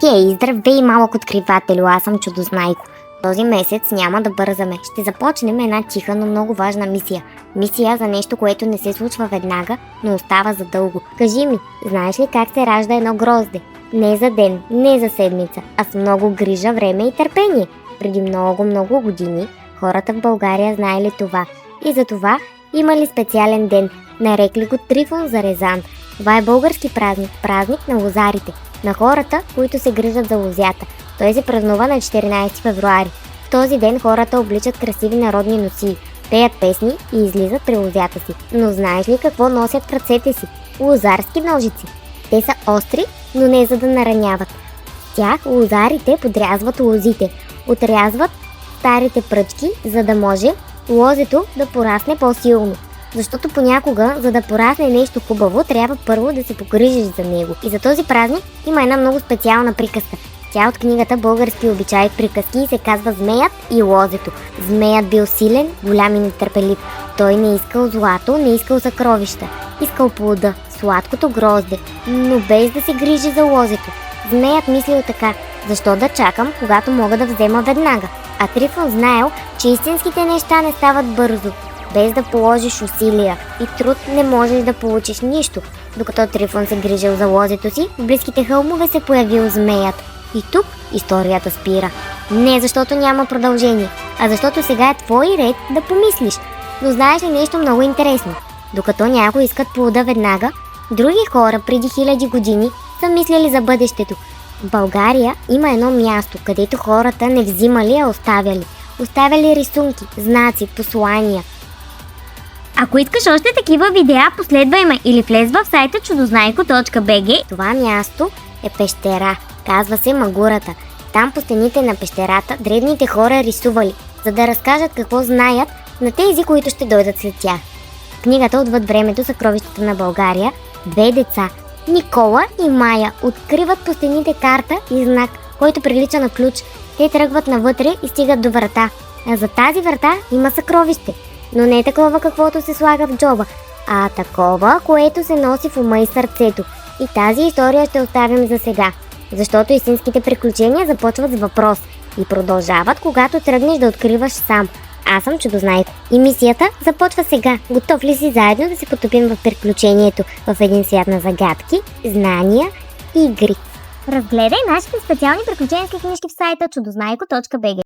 Хей, здравей, малък откривателю, аз съм Чудознайко. Този месец няма да бързаме. Ще започнем една тиха, но много важна мисия. Мисия за нещо, което не се случва веднага, но остава за дълго. Кажи ми, знаеш ли как се ражда едно грозде? Не за ден, не за седмица, а с много грижа, време и търпение. Преди много години хората в България знаели това. И за това имали специален ден. Нарекли го Трифон Зарезан. Това е български празник, празник на лозарите, на хората, които се грижат за лозята. Той се празнува на 14 февруари. В този ден хората обличат красиви народни носии, пеят песни и излизат при лозята си. Но знаеш ли какво носят в ръцете си? Лозарски ножици. Те са остри, но не за да нараняват. С тях лозарите подрязват лозите, отрязват старите пръчки, за да може лозето да порасне по-силно. Защото понякога, за да порасне нещо хубаво, трябва първо да се погрижиш за него. И за този празник има една много специална приказка. Тя от книгата Български обичаи в приказки и се казва Змеят и лозето. Змеят бил силен, голям и нетърпелив. Той не искал злато, не искал съкровища. Искал плода, сладкото грозде, но без да се грижи за лозето. Змеят мислил така: защо да чакам, когато мога да взема веднага? А Трифон знаел, че истинските неща не стават бързо. Без да положиш усилия и труд не можеш да получиш нищо. Докато Трифон се грижил за лозето си, в близките хълмове се появил змеят. И тук историята спира. Не защото няма продължение, а защото сега е твой ред да помислиш. Но знаеш ли нещо много интересно? Докато някои искат плода веднага, други хора преди хиляди години са мислили за бъдещето. В България има едно място, където хората не взимали, а оставяли. Оставяли рисунки, знаци, послания. Ако искаш още такива видеа, последвай ме или влез в сайта чудознайко.bg. Това място е пещера. Казва се Магурата. Там по стените на пещерата древните хора рисували, за да разкажат какво знаят на тези, които ще дойдат след тях. В книгата Отвъд времето, съкровищата на България, две деца, Никола и Мая, откриват по стените карта и знак, който прилича на ключ. Те тръгват навътре и стигат до врата. А за тази врата има съкровище. Но не такова, каквото се слага в джоба, а такова, което се носи в ума и сърцето. И тази история ще оставим за сега, защото истинските приключения започват с въпрос и продължават, когато тръгнеш да откриваш сам. Аз съм Чудознайко и мисията започва сега. Готов ли си заедно да се потопим в приключението в един свят на загадки, знания и игри? Разгледай нашите специални приключенски книжки в сайта чудознайко.bg.